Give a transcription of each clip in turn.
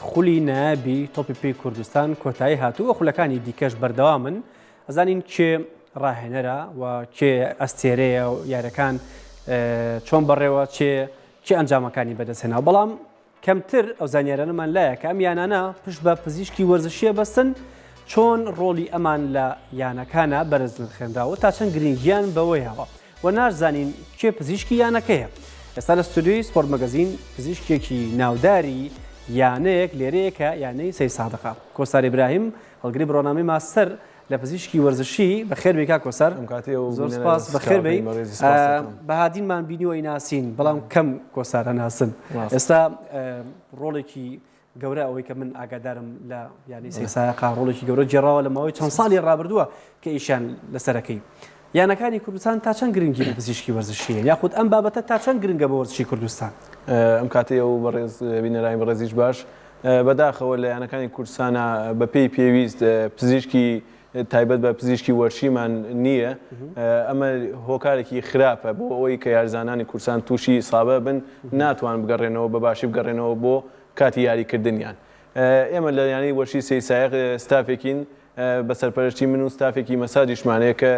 خولی نابی تۆپی پێی کوردستان کۆتایی هاتوو خولەکانی دیکەش بەردەوامن ئەزانین کێ ڕاهێنەرە و کێ ئەستێرەیە و یاریەکان چۆن بەڕێوە چێ ئەنجامەکانی بەدەستهێنا بەڵام کەمتر ئەو زانیارانەمان لایە کە ئەم یانانە پشت بە پزیشکی وەرزشیە بەستن چۆن ڕۆڵی ئەمان لە یانەکانە بەرز خوێندراوە تا چەند گرنگیان بەوەی هەوە و نازانین کێ پزیشکی یانەکەیە. ئێستا لە ستودیۆی سپۆرت مەگەزین پزیشکێکی ناوداری یانەیەک لێرەیەکە یانەی سەی سادقە کۆسار ئیبراهیم هەڵگری بڕۆنامەی ماستەر لە پزیشکی وەرزشی بەخێر بێ کاک کۆسار. زۆر سپاس بەخێر بێ. بەهادینمان بینیوە ناسین بەڵام کەم کۆسارە ناسن. ئێستا ڕۆڵێکی گەورە ئەوەی کە من ئاگادارم لە یانی سەی سادقە ڕۆڵێکی گەورە جێڕاوە لە ماوەی چەند ساڵی ڕابردووە کە ئیشان لەسەرەکەی. یانەکانی کوردستان تا چەند گرنگی لە پزیشکی وەرزشیە یاخود ئەم بابەتە تا چەند گرنگە بە وەرزشی کوردستان؟ ئەم کاتێ و بەڕێز بینەرانی بەڕێزیش باش بەداخەوە لە یانەکانی کوردستانە بە پێی پێویست پزیشکی تایبەت بە پزیشکی وەرشیمان نییە. ئەمە هۆکارێکی خراپە بۆ ئەوەی کە یارزانانی کوردستان تووشی سابە بن ناتوان بگەڕێنەوە بە باشی بگەڕێنەوە بۆ کاتی یاریکردنیان. ئێمە لە یانی وەرشی سەی سایق ستافێکین بە سەرپەرشتی من و ستافێکی مەساجیشمانەیە کە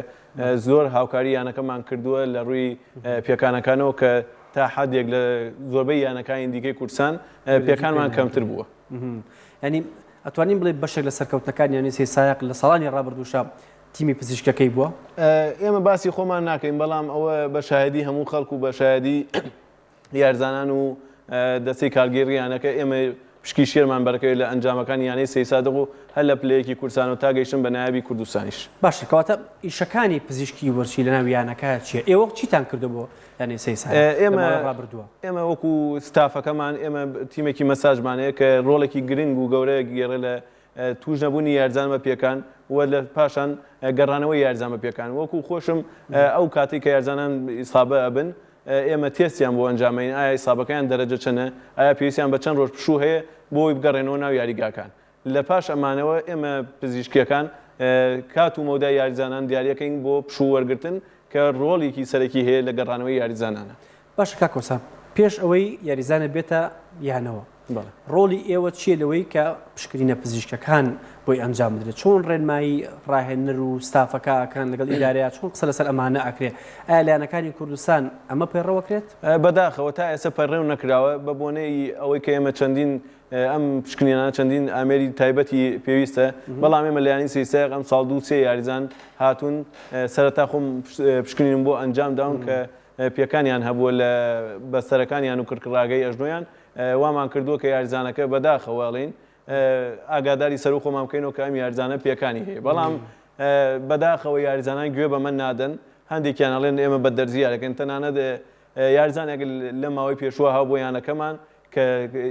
زۆر هاوکاری یانەکەمان کردووە لە ڕووی پێکانەکانەوە کە تا حدێک لە زۆربەی یانەکانی دیکەی کوردستان پێکانمان کەمتر بووە. ینی ئەتوانین بڵێ بەشێک لە سەرکەوتنەکان یانی سەی سایق لە ساڵانی ڕابردووشە تیمی پزیشکەکەی بووە. ئێمە باسی خۆمان ناکەین بەڵام ئەوە بە شایەدی هەموو خەڵکو و بە شایەدی یارزانان و دەستەی کارگێڕیانەکە ئێمە پشکی شێرمان بەرەکەوێت لە ئەنجامەکانی یانەی سەی سادق و هەر لە پلەیەکی کوردستان و تا گەیشتن بە نایابی کوردستانیش. باشە کەواتە ئیشەکانی پزیشکی وەرزشی لە ناو یانەکە چییە؟ ئێوە چیتان کردبوو یانی سەی سادق ئێمە وەکو ستافەکەمان ئێمە تیمێکی مەساجمانەیە کە ڕۆڵێکی گرنگ و گەورەیە گێڕێ لە توش نەبوونی یارزان بە پێکان و لە پاشان گەڕانەوەی یارزان بە پێکان. وەکو خۆشم ئەو کاتی کە یارزانان ئیسابە ئەبن ئێمە تێستیان بۆ ئەنجامین ئایا ئیسابەکەیان دەرەجە چەنە ئایا پێویستیان بە چەند ڕۆژ پشوو هەیە بۆی بگەڕێنەوە ناو یاریگاکان. لە پاش ئەمانەوە ئێمە پزیشکیەکان کات و مەودای یاریزانان دیارەکەین بۆ پشوو وەرگرتن کە ڕۆڵێکی سەرەکی هەیە لە گەڕانەوەی یاریزانانە. باشە کاک کۆسار پێش ئەوەی یاریزانە بێتە یانەوە ڕۆڵی ئێوە چیە لەوەی کە پشکنینە پزیشکەکان بۆی ئەنجام بدرێت؟ چۆن ڕێنمایی ڕاهێنەر و ستافەکەکان لەگەڵ ئیدارەیە چۆن قسە لەسەر ئەمانە ئەکرێ؟ ئایا لایەنەکانی کوردستان ئەمە پەیڕەوەکرێت؟ بەداخەوە تا ئێستا پەرڕێو نەکراوە بە بۆنەی ئەوەی کە ئێمە چەندین ئەم پشکنینانە چەندین ئامێری تایبەتی پێویستە بەڵام ئێمە لە یانی سەی سایق ئەم ساڵ دوو سێ یاریزان هاتوون سەرەتا خۆم پشکنینم بۆ ئەنجام داون کە پێکانیان هەبووە لە بەستەرەکانیان و کڕکڕاگەی ئەژنۆیان وامان کردووە کە یاریزانەکە بەداخەوەڵین ئاگاداری سەر و خۆمان بکەینەوە کە ئەم یاریزانە پێکانی هەیە بەڵام بەداخەوە یاریزانان گوێ بە من نادەن هەندێکیان ئەڵێن ئێمە بە دەرزیارەکەن تەنانەت یاریزانێک لە ماوەی پێشوە هاو بۆ یانەکەمان کە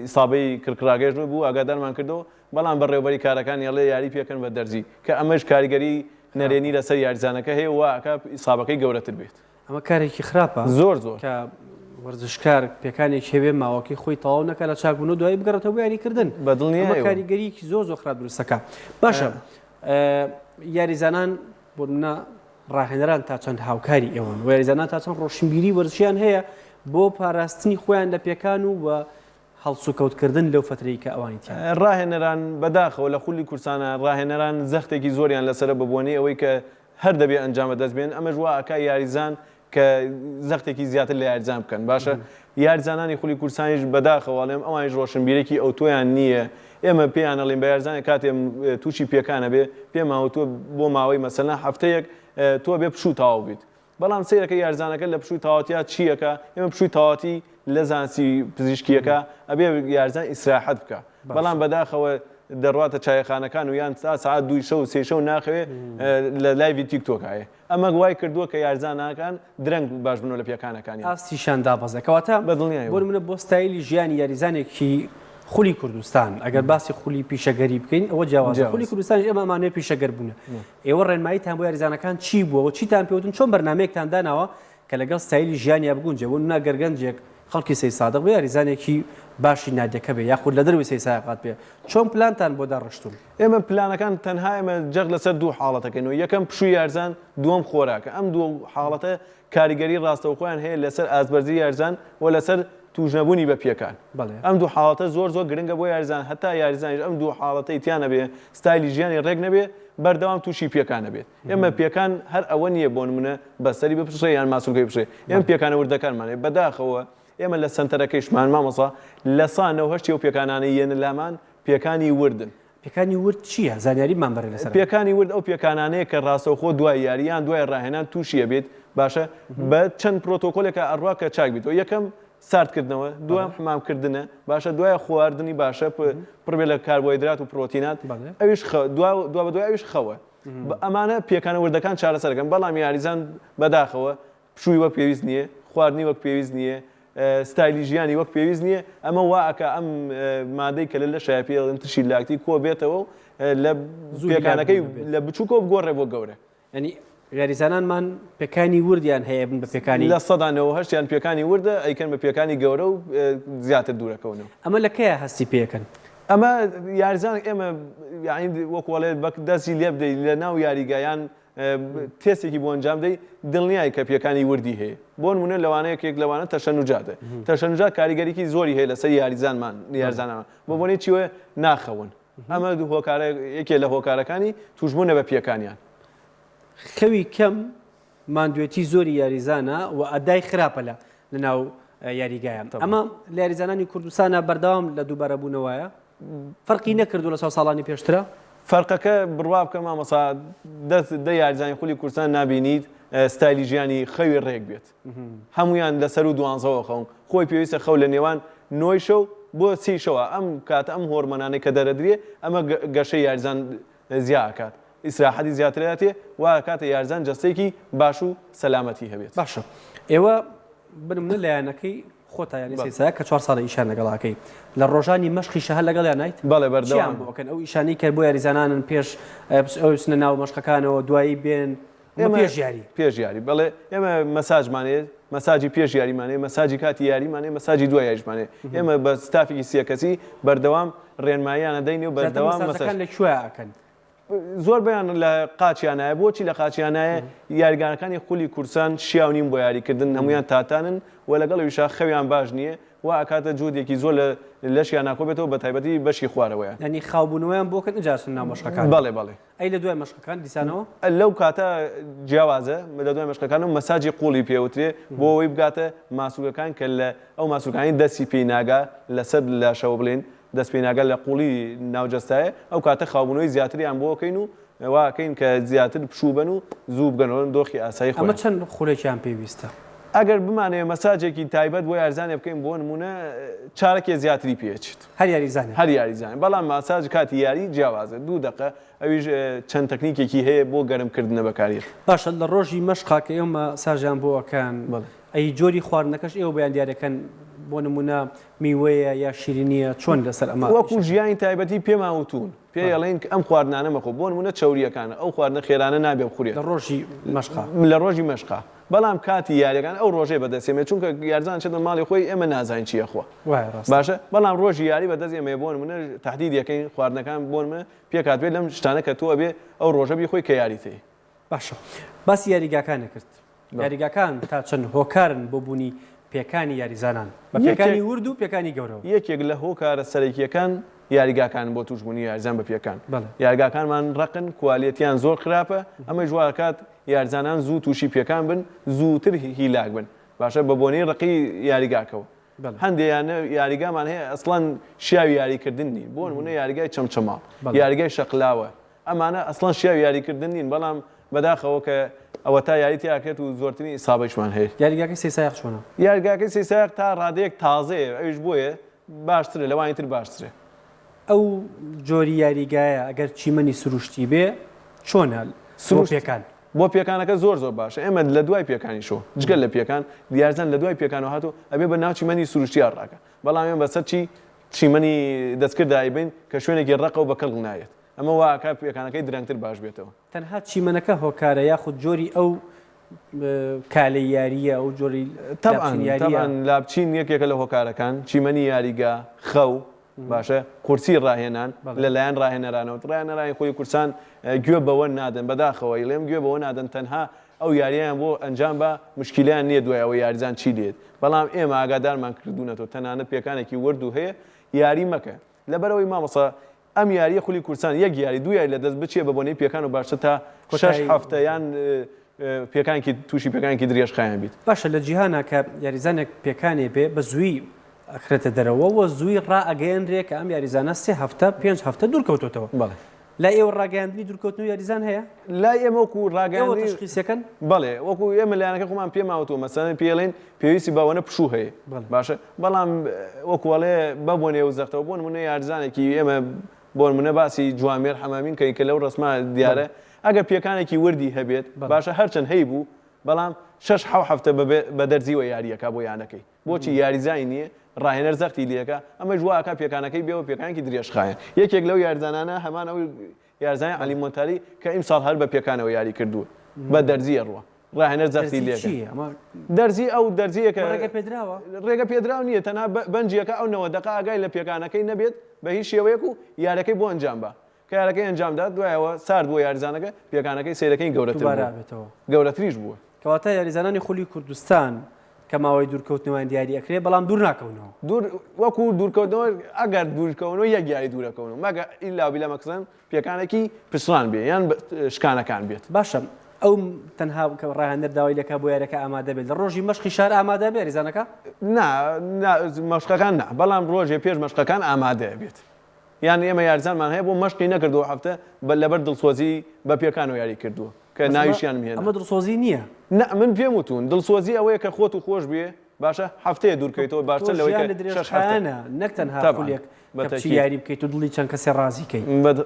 ئیسابەی کڕکڕاگەیژن بوو ئاگادارمان کردەوە بەڵام بەڕێوەبەری کارەکانی ئەڵێ یاری پێکەن بە دەرزی کە ئەمەش کاریگەری نەرێنی لەسەر یاریزانەکە هەیە واکە ئیسابەکەی گەورەتر بێت. ئەمە کارێکی خراپە زۆر کە وەرزشکار پێکانێک هەبێ ماوەکەی خۆی تەواو نەکە لە چاکبوون و دوای بگەڕێتەوە یاریکردن بەدڵنیە کاریگەریکی زۆر خراپ دروستەکە. باشە یاریزانان بۆ منە ڕاهێنەران تا چەند هاوکاری ئێوەن و یاریزانان تا چەند ڕۆشنبیری وەرزشیان هەیە بۆ پاراستنی خۆیان لە پێکان و بە هەڵسوکەوتکردن لەو فترەی کە ئەوانیتیان ڕاهێنەران بەداخەوە لە خولی کوردستانە ڕاهێنەران زەختێکی زۆریان لەسرە ببوونی ئەوەی کە هەر دەبێ ئەنجامە دەست بێن ئەمە ژوا ئەکای یاریزان کە زەختێکی زیاتر لە یاریزان بکەن. باشە یاریزانانی خولی کوردستانیش بەداخەوەڵێم ئەوانیش ڕۆشنبیرێکی ئەو تۆیان نییە. ئێمە پێیان ئەڵێن بە یاریزانێک کاتێ تووشی پێکانە بێ پێماوە تۆ بۆ ماوەی مەسەلا هەفتەیەک تۆ بێ پشوو تاواو بیت بەڵام سیرەکە یاریزانەکە لە پشووی تاواتیا چیەکە ئێمە پشووی تاواتی لە زانسی پزیشکیەکە ئەبێ یاریزان ئیسراحەت بکە بەڵام بەداخەوە دەڕاتە چایەخانەکان و یان تا سعات دوی شەو سێ شەو ناخەوێ لە لایڤی تیکتۆکایە ئەمە گوای کردووە کە یاریزانەکان درەنگ باش بنەوە لە پێکانەکانی ئاستیشان دابەزەکەواتە بەدڵنیایە بۆ منە بۆ ستایلی ژیانی یاریزانێکی خولی کوردستان ئەگەر باسی خولی پیشەگەری بکەین ئەوە جیاوازە خولی کوردستان ئێمە ئەمانەیە پیشەگەر بوون ئێوە ڕێنماییتان بۆ یاریزانەکان چی بووە چیتان پێوتن چۆن بەرنامەیەکتان داناوە کە لەگەڵ ستایلی ژیانیا بگونجێ بۆ منە گەرگەنجێک خەڵکی سەی سادق بێ یاریزانێکی باشی نادەکە بێ یاخود لە دەروی سەی سایقات بێ چۆن پلانتان بۆ داڕشتون؟ ئێمە پلانەکان تەنها ئێمە جەغ لەسەر دوو حاڵەتەکەینەوە یەکەم پشووی یارزان دووەم خۆراکە ئەم دوو حاڵەتە کاریگەری ڕاستەوخۆیان هەیە لەسەر ئازبەرزی یارزان و لەسەر توژنەبوونی بە پێکان بەڵێ ئەم دوو حاڵەتە زۆر گرنگە بۆ یاریزان هەتا یاریزانیش ئەم دوو حاڵەتەی تیانە بێ ستایلی ژیانی ڕێک نەبێ بەردەوام تووشی پێکانە بێت ئێمە پێکان هەر ئەوە نییە بۆ نمونە بەسەری بپشێ یان ماسوولکەی بشێ ئێمە پێکانە وردەکانمانێ بەداخەوە ئێمە لە سنتەرەکەیشمان مامۆسا لە سانەوە هەشتی و پێکانانە یەنە لامان پێکانی وردن پێکانی ورد چییە زانیاریمان بەرە لەسەر پێکانی ورد ئەو پێکانانەیە کە ڕاستەوخۆ دوای یاریان دوای ڕاهێنان تووشیە بێت باشە بە چەند پرۆتۆکۆلێکە ئەڕوا کە چاک بیت و یەکەم ساردکردنەوە دوام حمامکردنە باشە دوای خواردنی باشە پڕبێ لە کاربۆیدرات و پرۆتینات ئەویش دوا بە دوای ئەویش خەوە ئەمانە پێکانە وردەکان چارەسەرەکەن بەڵام یاریزان بەداخەوە پشووی وەک پێویست نییە خواردنی وەک پێویست نییە ستایلی ژیانی وەک پێویست نییە ئەمە واکە ئەم مادەی کە لە شایپێڵن تشی لاکتی کۆ بێتەوە لە پێکانەکەی لە بچووکۆ بگۆڕێ بۆ گەورە ینی یاریزانانمان پێکانی وردیان هەیە بن بە پێکانی لە سەدانەوە هەشتیان پێکانی وردە ئەیکەن بە پێکانی گەورە و زیاتر دوورەکەونەوە ئەمە لە کەیە هەستی پێکەن ئەمە یاریزان ئێمە وەکوڵێت بە دەستی لێ بدەیت لە ناو یاریگایان تێستێکی بۆ ئەنجام دەی دڵنیایی کە پێکانی وردی هەیە بۆ نمونە لەوانەیەکێک لەوانە تەشەنوجاتە تەشەنوجات کاریگەریکی زۆری هەیە لەسەر یاریزانمان بۆ بۆنی چیوە ناخەون ئەمە هۆکارە یەکێ لە هۆکارەکانی توشبوونە بە پێکانیان خەوی کەم ماندوێتی زۆری یاریزانە و ئەدای خراپە لە ناو یاریگایە ئەمە لە یاریزانانی کوردستانە بەردەوام لە دووبارەبوونەوەیە فەرقی نەکردو لە ساڵانی پێشترە فەرقەکە بڕوا بکە مامەسا دە یاریزانی خولی کوردستان نابینیت ستایلی ژیانی خەوی ڕێک بێت هەمویان لەسەر و دوانزەوە خەون خۆی پێویستە خەو لە نێوان نۆی شەو بۆ سی شەوە ئەم کاتە ئەم هۆرمۆنانەی کە دەرەدرێ ئەمە گەشەی یاریزان زیاکات ئیسراحەتی زیاترێتێ وا کاتە یاریزان جەستێکی باش و سەلامەتی هەبێت باشە ئێوە بنمونە لایەنەکەی خۆتایانی سێسایە کە 4 ساڵە ئیشان لەگەڵاکەی لە ڕۆژانی مەشقی شەهر لەگەڵ یانایت بەڵێ بەردەوام بۆکەن ئەو ئیشانی کرد بۆ یاریزانانن پێش ئەوسنە ناو مەشقەکانەوە دوایی بێن پێش یاری بەڵێ ئێمە مەساجمانێت مەساجی پێش یاریمانێ مەساجی کاتی یاریمانێ مەساجی دوای یاریمانێ ئێمە بە ستافێکی سیەکەسی بەردەوام ڕێنماییانە دەین و بەردەوام مەساجەکان لەکوێ ئەکەن زۆر بەیان لە قاچیانایە بۆچی لە قاچیانایە یاریگانەکانی خولی کورسان شیاو نیم بۆ یاریکردن هەمویان تاتانن و لەگەڵەویشا خەویان باش نییە و ئاکاتە جوودێکی زۆر لەشیان ناکۆبێتەوە بە تایبەتی بەشی خوارەوەیە ینی خاوبوونەوەیان بۆکەن نەجارسن ناو مەشقەکان بەڵێ ئەی لە دوای مەشقەکان دیسانەوە لەو کاتە جیاوازە لە دوای مەشقەکان و مەساجی قوڵی پێوترێ بۆ ئەوەی بگاتە ماسوولەکان کە لە ئەو ماسوولەکانی دەستی پێی ناگا لەسەر لاشەوە بڵێن دەست پێناگەل لە قوڵی ناوجەستایە ئەو کاتە خاوبوونەوەی زیاتریان بۆکەین و واکەین کە زیاتر بشوبن و زوو بگەنەوە دۆخی ئاسایی ئەمە چەند خولێکیان پێویستە ئەگەر بمانەیە مەساجێکی تایبەت بۆ یاریزانێ بکەین بۆ نمونە چارەکێ زیاتری پێچێت هەر یاریزانێ هەر یاریزانێ بەڵام ماساج کاتی یاری جیاوازە 2 دقە ئەویش چەند تەکنیکێکی هەیە بۆ گەرمکردنە بەکارێت باشە لە ڕۆژی مەشقا کە ئێمە ساژیان بۆەکان ئەی جۆری خواردنەکەش ئێوە بەیان دیارەکەن بۆ نمونە میوەیە یا شیرینیە چۆن لەسەر ئەمە وەکو ژیانی تایبەتی پێماوتون پێڵێن ئەم خواردنانە مەخۆ بۆ نمونە چاوریەکانە ئەو خواردنە خێرانە نابێ بخورێت لە ڕۆژی مەشقا بەڵام کاتی یاریەکان ئەو ڕۆژێ بەدەستێمێ چونکە یارزان چێتە ماڵی خۆی ئێمە نازانین چیە خۆ باشە بەڵام ڕۆژی یاری بەدەست ئێمە بۆ نمونە تهدید یەکەین خواردنەکان بۆ منە پێکات بێت لەم شتانە کە تۆ ئەبێ ئەو ڕۆژە بی خۆی کە یاریتێ باشە باسی یاریگاکانە کرد یاریگاکان تا چەند هۆکارن بۆ بوونی پێکانی یاریزانان بە پێکانی ورد و پێکانی گەورەوە یەکێک لە هۆکارە سەرەکیەکان یاریگاکان بۆ توشبوونی یاریزان بە پێکان یاریگاکانمان ڕقن کوالیتیان زۆر خراپە ئەمە ژوارکات یاریزانان زوو تووشی پێکان بن زووتر هیلاک بن باشە بە بۆنەی ڕقی یاریگاکەوە هەندێکیانە یاریگامان هەیە ئەسڵان شیاوی یاریکردن نین بۆ نمونە یاریگای چەمچەماڵ یاریگای شەقلاوە ئەمانە ئەسڵان شیاوی یاریکردن نین بەڵام بەداخەوە کە ئەوە تا یاریتی ئاکرێت و زۆرترین ئیسابەیشمان هەیە یاریگاکەی سێسایق چۆنە یاریگاکەی سێسایق تا ڕادەیەک تازەیە ئەویش بۆیە باشترە لەوانی تر باشترە ئەو جۆری یاریگایە ئەگەر چیمەنی سروشتی بێ چۆنە پێکان بۆ پێکانەکە زۆر باشە ئێمە لە دوای پێکانی شۆ جگەل لە پێکان دیارزان لە دوای پێکانەوە هاتو ئەبێ بە ناو چیمەنی سروشتی ڕاکە بەڵام ئێمە بەسەر چیمەنی دەستکردایی بین کە شوێنێکی ڕقە و بەکەڵ نایێت ئەمە واکە پێکانەکەی درەنگتر باش بێتەوە تەنها چیمەنەکە هۆکارە یاخود جۆری ئەو کالەی یاریە ئەو جۆری تەبان لابچین یەکێکە لە هۆکارەکان چیمەنی یاریگا خەو باشە قورسی ڕاهێنان لەلایەن ڕاهێنەرانەوە ڕاهێنەرانی خۆی کورسان گوێ بەوە نادەن بەداخەوە لێم گوێ بەوە نادەن تەنها ئەو یارییان بۆ ئەنجام بە مشکلیان نییە دوای ئەوە یاریزان چی دێت بەڵام ئێمە ئاگادارمان کردوونەتەوە تەنانەت پێکانێکی وەرد و هەیە یاری مەکە لەبەرەوەی مامۆستا ئەم یاریە خولی کورسان یەک یاری دو یاری لە دەست بچێ بە بۆنەی پێکان و باشتر تا 6 هەفتە یان پێکانکی تووشی پێکانکی درێژخایان بیت باشە لە جیهانە کە یاریزانێک پێکانێ بێ بە زووی ئەخرێتە دەرەوە و زووی ڕائەگەیەنرێ کە ئەم یاریزانە 3 هەفتە 5 هەفتە دوورکەوتەوە بەڵێ لا ئێوە ڕاگەیاندنی دوورکەوتن و یاریزان هەیە لای ئێمە وەکو ڕاگەیاندنی تشخیصەکەن بەڵێ وەکو ئێمە لایەنەکە خۆمان پێماوەتەوە مەسەڵەن پێڵێن پێویستی باوەنە پشوو هەیە باشە بەڵام وەکوڵێ بەبوونێ و زەختەوە بۆ نمونە یاریزانێکی ئێمە بۆ نمونە باسی جوامێر حەمامین کە لەو ڕسمە دیارە ئەگەر پێکانێکی وردی هەبێت باشە هەرچەند هەی بوو بەڵام 6 هەفتە بە دەرزیوە یاریەکە بۆ یانەکەی بۆچی یاریزای نییە ڕاهێنەر زەختی لەکە ئەمە جوواکە پێکانەکەی بێەوە پێکانێکی درێژخایە یەکێک لەو یاریزانانە هەمان ئەو یاریزانی ئەلیمۆنتاری کە ئیمساڵ هەر بە پێکانەوە یاری کردووە بە دەرزیە ڕوە ڕاهێنەر زەختی لێکە دەرزی ئەو دەرزیەکە ڕێگە پێدراو نییە تەنها بەنجیەکە ئەو 90 دقیقە ئاگای لە پێکانەکەی نەبێت بە هیچ شێوەیەک و یارەکەی بۆ ئەنجام بە کە یارەکەی ئەنجامدا دوایەوە سارد بۆ یاریزانەکە پێکانەکەی سیرەکەی گەورەتریش بووە کەواتە یاریزانانی خولی کوردستان کە ماوەی دوورکەوتنەوەیان دیاری ئەکرێ بەڵام دوور ناکەونەوە وەکو دوورکەوتنەوە ئەگەر دوورکەونەوە یەک یاری دوورەکەونەوە مەگە ئیلا بیلە مەکسن پێکانێکی پرسوان بێ یان شکانەکان بێت باشە ئەو تەنها ڕاهێنەر داوای لەکە بۆ یارەکە ئامادە بێت لە ڕۆژی مەشقی شار ئامادە بێ یاریزانەکە مەشقەکان بەڵام ڕۆژێ پێش مەشقەکان ئامادەیە بێت یان ئێمە یاریزانمان هەیە بۆ مەشقی نەکردووە هەفتە لەبەر دڵسۆزی بە پێکانەوە یاری کردووە کە ناویشیان مهێنە ئەمە دڵسۆزی نییە من پێم وتون دڵسۆزی ئەوەیە کە خۆت و خۆش بێ باشە هەفتەیە دوورکەیتەوە باشتر لەوەی درێژخایانە نەک تەنها خولێک بەچی یاری بکەیت و دڵی چەند کەسێ ڕازیکەی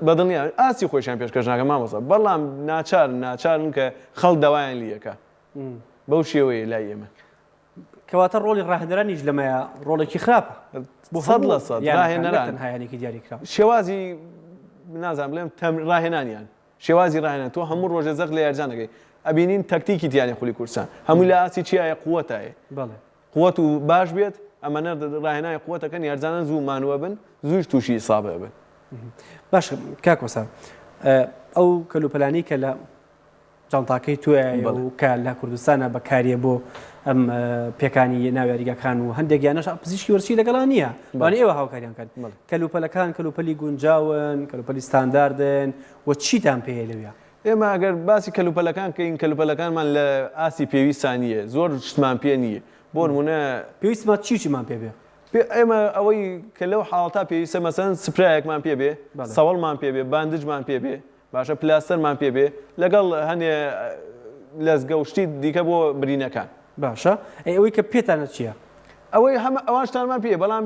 بەدڵنییا ئاسی خۆشیان پێشکەش ناکە مامۆستا بەڵام ناچارن کە خەڵ داوایان لیەکە بەو شێوەیە لای ئێمە کەواتە ڕۆڵی ڕاهێنەرانیش لەمەیە ڕۆڵێکی خراپە ڕاهێنەران هایانێکی دیاریکرا شێوازی نازانم بڵێم ڕاهێنانیان شێوازی ڕاهێنان تۆ هەموو ڕۆژێ زەق لە یارجانەکەی ئەبینین تەکتیکی تیانی خولی کورسان هەموو لە ئاسی چیایە قووەتایە قووەت و باش بێت ئەمەنە ڕاهێنای قووەتەکەن یارجانە زوو مانوە بن زووش تووشی سابە بن باش کاکۆسا ئەو کەلوپەلانی کە لە جانتاکەی توێ و کە لە کوردستانە بەکاریە بۆ ئەم پێکانی ناویاریگەکان و هەندێکیانەش پزیشکی وەرچی لەگەڵان نییە بەڵێ ئێوە هاوکاریان کرد کەلوپەلەکان کەلوپەلی گونجاون کەلوپەلی ستانداردن و چیتان پێیە لەوێ ئێمە ئەگەر باسی کەلوپەلەکان کە این کەلوپەلەکانمان لە ئاسی پێویستان نییە زۆر شتمان پێ نییە بۆ نمونە پێویستمان چیمان پێ بێ ئێمە ئەوەی کە لەو حاڵتا پێویستە مەسەن سپرایەکمان پێ بێ سەوەڵمان پێ بێ باندجمان پێ بێ باشە پلاستەرمان پێ بێ لەگەڵ هەندێ لەزگەوشتی دیکە بۆ برینەکان باشە ئەوەی کە پێتانە چییە؟ ئەوەی هەمە ئەوان شتانمان پێ بەڵام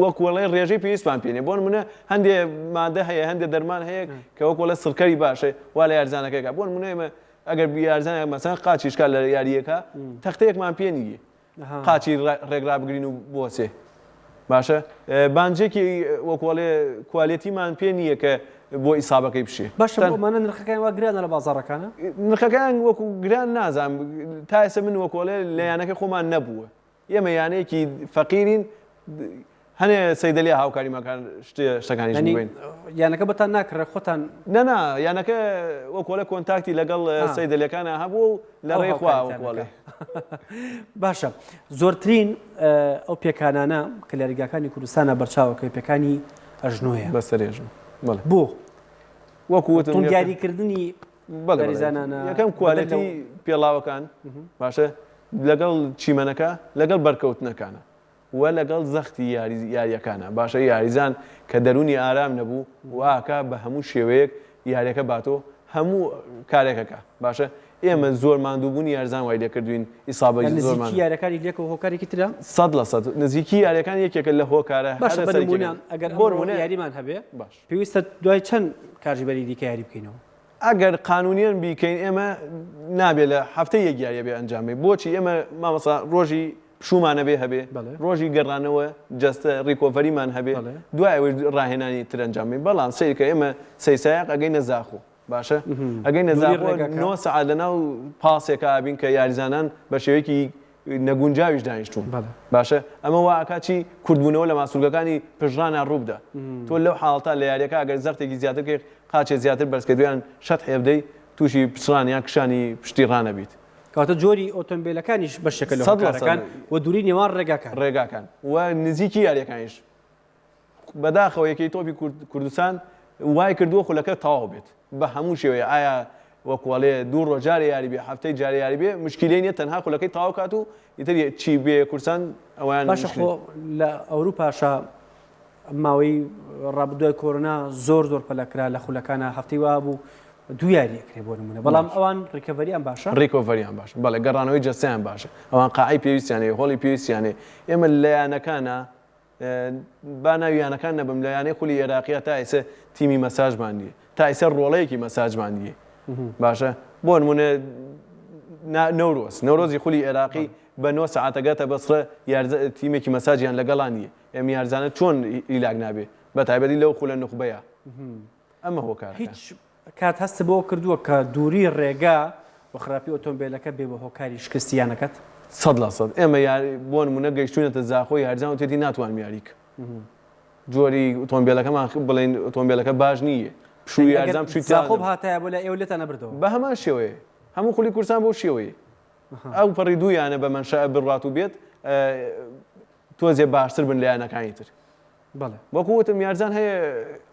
وەکوڵی ڕێژەی پێویستمان پێێنێ بۆ نمونە هەندێ مادە هەیە هەندێک دەرمان هەیە کە وەکوڵە سڕکەری باشە وا لە یارزانەکەیکە بۆ نمونە ئێمە ئەگەر یارزانێک مەسەن قاچیشکال لە یاریەکە تەختەیەکمان پێ نییە قاچی ڕێگرا بگرین و بۆسێ باشە بانجێکی وەکوڵێ کوالێتیمان پێ نییە کە بۆ ئیسابەکەی بشێ باشمانە نرخەکان وا گرانە لە بازاڕەکانە نرخەکان وەکو گران نازانم تا ئێستا من وەکوڵێ لە یانەکە خۆمان نەبووە ئێمە یانەیەکی فەقیرین هەنێ سەیدەلیا هاوکاریمەکان شتەکانیش بووین یانەکە بەتان ناکڕە خۆتان نەنا یانەکە وەکوڵە کۆنتاکتی لەگەڵ سەیدەلیەکانە هەبوو لە ڕێی خوا وەکوڵێ باشە زۆرترین ئەو پێکانانە کە لە ریگاکانی کوردستانە بەرچاوەکەی پێکانی ئەژنۆیە بەسەرێژم بۆ وەکووتم دیاریکردنی بەریزانانە یەکەم کوالەتی پێڵاوەکان باشە لەگەڵ چیمەنەکە لەگەڵ بەرکەوتنەکانە و لەگەڵ زەختی یاریەکانە باشە یاریزان کە دەرونی ئارام نەبوو واکە بە هەموو شێوەیەک یاریەکە باتۆ هەموو کارێکەکە باشە ئێمە زۆر ماندووبوونی یارزان وای لێکردوین ئیسابەی زۆرمان یاریەکانی لێک و هۆکارێکی ترە 100% نزیکی یاریەکان یەکێکە لە هۆکارە باشە ئەگەر بۆ یاریمان هەبێ باش پێویستە دوای چەند کاژبەری دیکە یاری بکەینەوە ئەگەر قانونیان بیکەین ئێمە نابێت لە هەفتەی یەک یاریە بێ ئەنجامێ بۆچی ئێمە مامەسا ڕۆژی پشومانە بێ هەبێ ڕۆژی گەڕانەوە جەستە ڕیکۆڤەریمان هەبێ دوای ئەوەی ڕاهێنانی تر ئەنجامێ بەڵام سیرکە ئێمە سەیسایق ئەگەی نەزاخۆ باشە ئەگەی نەزاخۆ 9 سەعات لەناو پاسێکە ئابین کە یاریزانان بە شێوەیەکی نەگونجاویش دانیشتوون باشە ئەمە واکاچی کوردبوونەوە لە ماسوولگەکانی پژڕانە ڕووبدا تۆ لەو حاڵتا لە یاریەکە ئەگەر زەختێکی زیاتر قاچێ زیاتر بەرزکردویان شەت هێبدەی تووشی پچڕان یان کشانی پشتی ڕانە بیت. کاتە جۆری ئۆتۆمبیلەکانیش بەشێکە لە هۆکارەکان و دووری نێوان ڕێگاکان و نزیکی یاریەکانیش بەداخەوە یەکەی تۆپی کوردستان وای کردووە خولەکە تەواو بێت بە هەموو شێوەیە ئایا وەکوڵێ دوو ڕۆژارە یاری بێ هەفتەی جارە یاری بێ مشکلەی نیە تەنها خولەکەی تەواو کات و ئیتر چی بێ کوردستان ئەویان باشە خۆ لە ئەوروپاشە ماوەی ڕابردوای کۆرۆنا زۆر پەلەکرا لە خولەکانە هەفتەی وا بوو دوو یاریەکرێ بۆ نمونە بەڵام ئەوان ڕیکەڤەریان باشە ڕیکۆڤەریان باشە بەڵێ گەڕانەوەی جەستیان باشە ئەوان قاعی پێویستیانەیە هۆڵی پێویستیانێ ئێمە لایەنەکانە با ناویانەکان نەبم لایەنەی خولی عێراقیە تا ئێستا تیمی مەساژمان نیە تا ئێستا ڕۆڵەیەکی مەساجمان نیە باشە بۆ نمونە نەورۆزی خولی عێراقی بە 9 ساعتەگەتە بەسڕە تیمێکی مەساجیان لەگەڵان نیە ئێمە یارزانە چۆن ئیلاگ نابێ بە تایبەتی لەو خولە نوخبەیە ئەمە هۆکار هیچ کات هەست بۆ کردووە کە دووری ڕێگا و خراپی ئۆتۆمبیلەکە بێ بە هۆکاری شکستیانەکەت 100% ئێمە بۆ نمونە گەیشتوونەتە زاخۆی یارزان و تێتی ناتوان یاریک جۆری ئۆتۆمبیلەکەمان بڵێن ئۆتۆمبیلەکە باش نییە پشووی یارزان پشووی زاخۆ هاتایە بۆ لە ئێوە لێتە نەبردەوە بە هەمان شێوەیە هەموو خولی کوردستان بۆ شێوەیە ئەو پەڕی دوویانە بە مەنشأ بڕات و بێت تۆزێ باشتر بن لایەنەکانی تر وەکو وتم یارزان هەیە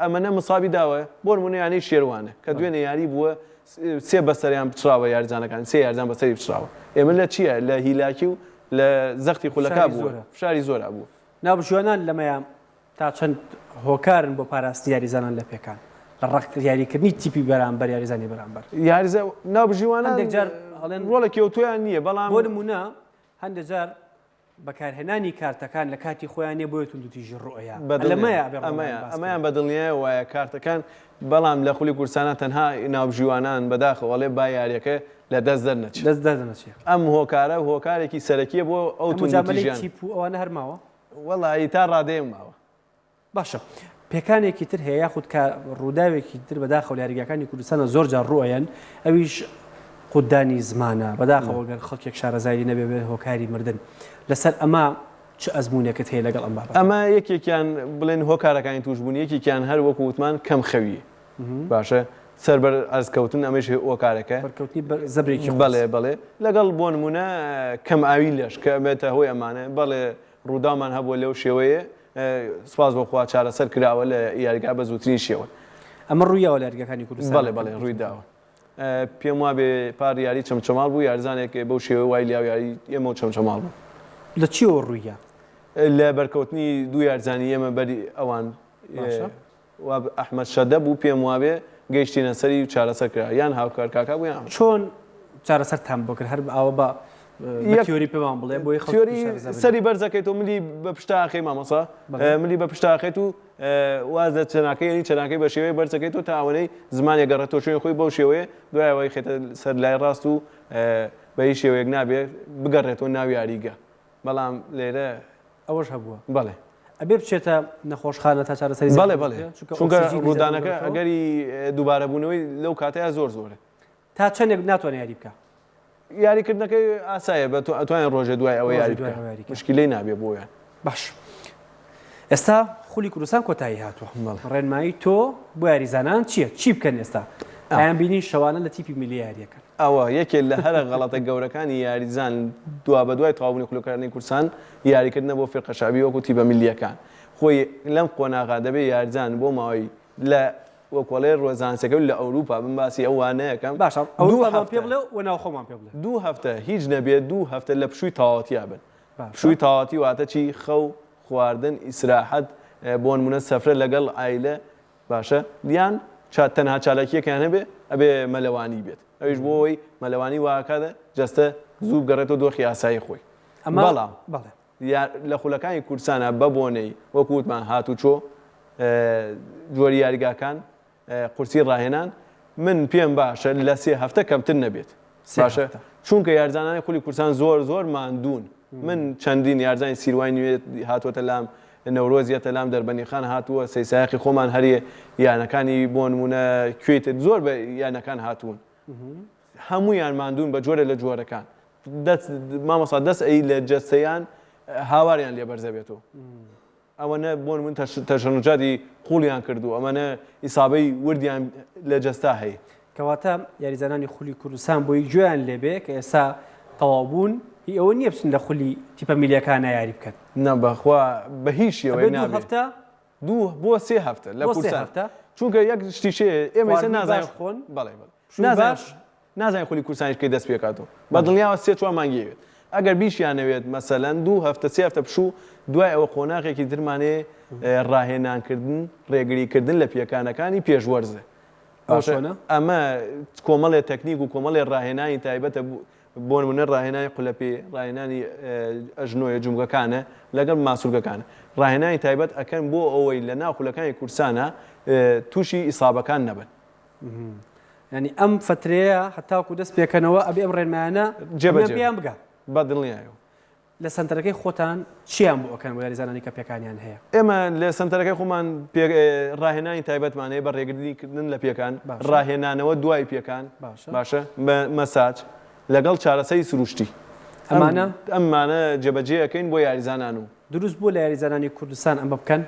ئەمەنە مسابی داوە بۆ نمونە یانەی شێروانە کە دوێنێ یاری بووە 3 بەسەریان پچراوە یارزانەکان 3 یارزان بەسەری پچراوە ئێمە لە چییە لە هیلاکی و لە زەختی خولەکە بووە فشاری زۆر بوو ناوژوانان لەمەیە تا چەند هۆکارن بۆ پاراستی یاریزانان لە پێکان لە ڕق یاریکردنی تیپی بەرامبەر یاریزانی بەرامبەر یاریزە ناوژیوانان هەندێک جار هەڵێن ڕۆڵە کێوتۆیان نییە بەڵام بۆ نمونە هەندێک جار بەکارهێنانی کارتەکان لە کاتی خۆیانێ بۆیە توندوتیژی ڕۆیە ئەمەیان بەدڵنیایە وایە کارتەکان بەڵام لە خولی کوردستانە تەنها ناوژیوانان بەداخەوەڵێ با یاریەکە لە دەست دەرنەچێت ئەم هۆکارێکی سەرەکیە بۆ ئەو توندوتیژیان ئەوانە هەرماوە وەڵی تا ڕادەیە ماوە باشە پێکانێکی تر هەیە یاخود کە ڕووداوێکی تر بەداخەوە یاریگەکانی کوردستانە زۆر جار ڕۆیان ئەویش قودانی زمانە بەداخەوە گەر خەڵکێک شارەزایی نەبێ بێ هۆکاری مردن لەسەر ئەمە چ ئەزمونێکت هەیە لەگەڵ ئەم بابەت ئەمە یەکێکیان بڵێن هۆکارەکانی توشبوون یەکێکیان هەر وەکو وتمان کەم خەویە باشە سەربەر ئەرزکەوتن ئەمەش هۆکارەکە زەبرێکی بەڵێ لەگەڵ بۆ نمونە کەم ئاوی لەش کە بێتە هۆی ئەمانە بەڵێ ڕوودامان هەبووە لەو شێوەیە سپاس بۆخوا چارەسەر کراوە لە یاریگا بە زووترین شێوە ئەمە ڕوویەوە لە یاریگەکانی کوردستان بەڵێ ڕووی داوە پێم وا بێ پار یاری چەمچەماڵ بوو یارزانێک بەو شێوە وای لیاو یاری ئێمە چەمچەماڵ بوو لە چیەوە ڕوویە لە بەرکەوتنی دوو یارزانی ئێمە بەری ئەوان ئەحمەد شەدە بوو پێم وابێ گەیشتینە سەری و چارەسەر کرا یان هاوکار کاکا بوو یان چۆن چارەسەر تام بۆ کرد هەر ئەوە بە تیۆری پێمان بڵێ بۆی خۆری سەری بەرزەکەیت و ملی بە پشتاخی مامەسا ملی بە پشتاخێت و واز لە چەناکەی چەناکەی بە شێوەیە بەرزەکەیت و تاوانەی زمانی گەڕێتەوە شوێن خۆی بەو شێوەیە دوایەوەی خێتە سەر لای ڕاست و بە هیچ شێوەیەک نابێت بگەڕێتەوە ناو یاریگە بەڵام لێرە ئەوەش هەبووە بەڵێ ئەبێ بچێتە نەخۆشخانە تا چارەسەری بەڵێ چونکە ڕوودانەکە ئەگەری دووبارە بوونەوەی لەو کاتەیە زۆرە تا چەندێک ناتوانێت یاری بکە یاریکردنەکەی ئاسایە بە ئەتوانین ڕۆژە دوای ئەوە یاری بکە مشکلەی نابێ بۆیان باش ئێستا خولی کوردستان کۆتایی هاتووە ڕێنمایی تۆ بۆ یاریزانان چییە چی بکەن ئێستا ئایان بینی شەوانە لە تیپی میلی یاریەکەن ئەوە یەکێک لە هەرە غەڵەتە گەورەکانی یاریزان دوا بە دوای تەواوبوونی خولەکانی کوردستان یاریکردنە بۆ فیرقەشابی وەکو تیپە میلیەکان خۆی لەم قۆناغا دەبێ یاریزان بۆ ماوەی لە وەکوڵێ ڕۆزانسەکە لە ئەوروپا من باسی ئەوانەیەکەم باشە ئەوروپا پێ بڵێ و ناو خۆمان پێ بڵێ 2 هەفتە هیچ نەبێت 2 هەفتە لە پشووی تاواتیا بن پشووی تاواتی واتە چی خەو خواردن ئیسراحەت بۆ نمونە سەفرە لەگەڵ ئایلە باشە دیان تەنها چالاکیەکان هەبێ ئەبێ مەلەوانی بێت ئەویش بۆ ئەوەی مەلەوانی واکاتە جەستە زوو گەڕێتەوە دۆخی ئاسایی خۆی بەڵام لە خولەکانی کوردستانە بە بۆنەی وەکووتمان هاتوچۆ جۆری یاریگاکان قورسی ڕاهێنان من پێم باشە لە 3 هەفتە کەمتر نەبێت باشە چونکە یارزانانی خولی کوردستان زۆر ماندوون من چەندین یارزانی سیروای نوێت هاتووەتە لام نەورۆزیەتە لام دەربەنیخان هاتووە سەیسایەقی خۆمان هەریە یانەکانی بۆ نمونە کوێتت زۆر بە یانەکان هاتوون هەموویان ماندوون بە جۆرە لە جۆرەکان مامەسا دەست ئەی لە جەستەیان هاواریان لێ بەرزە بێتەوە ئەوەنە بۆن من تەشەنجاتی قوڵیان کردو ئەمەنە ئیسابەی وردیان لە جەستا هەیە کەواتە یاریزانانی خولی کوردستان بۆی گوێیان لێبێ کە ئێستا تەواوبوون ئەوە نییە بچن لە خولی تیپە میلیەکان یاری بکەن نەبخوا بە هیچ شێوەیە دوو هەفتە دوو بۆ سێ هەفتە لە کورسان چونکە یەک شتیشەیە ئێمە نازانین خۆن بەڵێ نازانین خولی کورسانیشکەی دەست پێکاتەوە بە دڵنیاوە سێ چوار مانگیەوێت ئەگەر بیشیانەوێت مەسەلەن دوو هەفتە سێ هەفتە پشوو دوای ئەوە قۆناغێکی درمانێ ڕاهێنانکردن ڕێگریکردن لە پیەکانەکانی پێشوەرزە ئەمە کۆمەڵێ تەکنیک و کۆمەڵێ ڕاهێنانی تایبەتە بۆ نمونە ڕاهێنانی قولەپێ ڕاهێنانی ئەژنۆیە جومگەکانە لەگەڵ ماسوولگەکانە ڕاهێنانی تایبەت ئەکەن بۆ ئەوەی لە ناو خولەکانی کورسانە تووشی ئیسابەکان نەبن ینی ئەم فترەیە هەتاکو دەست پێکەنەوە ئەبێ ئەم ڕێنمانە جێبەجێیان بگە بە دڵنیایەوە لە سنتەرەکەی خۆتان چیان بۆ ئەەکەن بۆ یاریزانانی کە پێکانیان هەیە ئێمە لە سنتەرەکەی خۆمان ڕاهێنانی تایبەتمان هەیە بە ڕێگریکردن لە پێکان ڕاهێنانەوە دوای پێکان باشە مەساج لەگەڵ چارەسەری سروشتی ئەمانە جێبەجێەکەین بۆ یاریزانان و دروست بوو لە یاریزانانی کوردستان ئەمە بکەن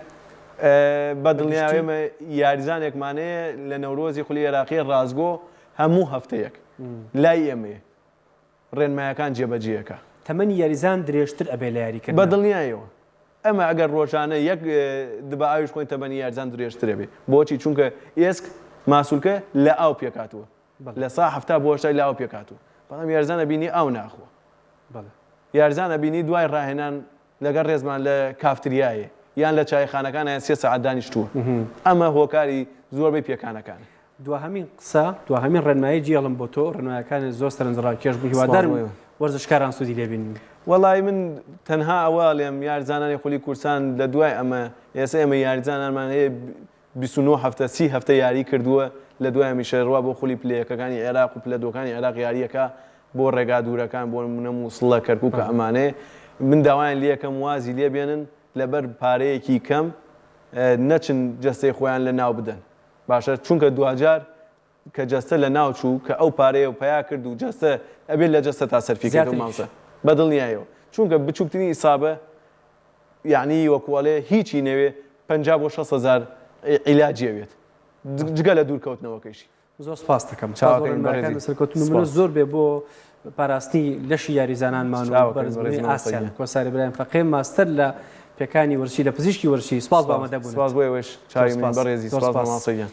بە دڵنیاوێمە یاریزانێکمانەیە لە نەورۆزی خولی عێراقی ڕازگۆ هەموو هەفتەیەک لای ئێمەیە ڕێنمایەکان جێبەجێەکە تەمەنی یاریزان درێژتر ئەبێ لە یاریکردن بە دڵنیایەوە ئەمە ئەگەر ڕۆژانە یەک دبە ئاویش خۆین تەمەنی یاریزان درێژترە بێ بۆچی چونکە ئێسک ماسوولکە لە ئاو پێکاتوە لە سا هەفتا بۆ هەشتای لە ئاو پێکاتوە بەڵام یاریزانە بینی ئاو ناخوە یاریزانە بینی دوای ڕاهێنان لەگەڵ ڕێزمان لە کافتریایە یان لە چایخانەکان سێ سەعات دانیشتووە ئەمە هۆکاری زۆربەی پێکانەکان دوهەمین قسە دوهەمین ڕێنمایی جێڵم بۆ تۆ ڕێنمایەکانی زۆر سەرنجڕاکێش بوو هیوادارم وەرزشکاران سوودی لێبین وەڵای من تەنها ئەوە لێم یاریزانانی خولی کورسان لە دوای ئەمە ئێستا ئێمە یاریزانانمان هەیە 29 هەفتە 30 هەفتە یاری کردووە لە دوای میشەڕوا بۆ خولی پلەیەکەکانی عێراق و پلەدۆکانی عێراق یاریەکە بۆ ڕێگا دوورەکان بۆ نمونە مووسڵە کەرکووکە ئەمانەیە من داوایان لێکەم وازی لێ بێنن لەبەر پارەیەکی کەم نەچن جەستەی خۆیان لە ناو بدەن باشە چونکە دوجار کە جەستە لە ناو چوو کە ئەو پارەیە و پیا کرد و جەستە ئەبێت لە جەستە تا سەرفیکردن مامسە بە دڵنیایەوە چونکە بچووکتنی ئیسابە یعنی وەکوڵێ هیچی نەوێ 50 بۆ 6,000 عیلاجیەوێت جگە لە دوورکەوتنەوەکەیشی زۆر سپاس دەکەم سەرکەوتن زۆر بێ بۆ پاراستنی لەشی یاریزانانمان و بەرزبوونی ئاسیان کۆساری برایم فەقێ ماستەر لە پێکانی وەرشی لە پزیشکی وەرشی سپاس بۆ ئامادەبوون سپاس بۆ ئێوەش چاوی من بەڕێزی سپاس بۆ ماسەیان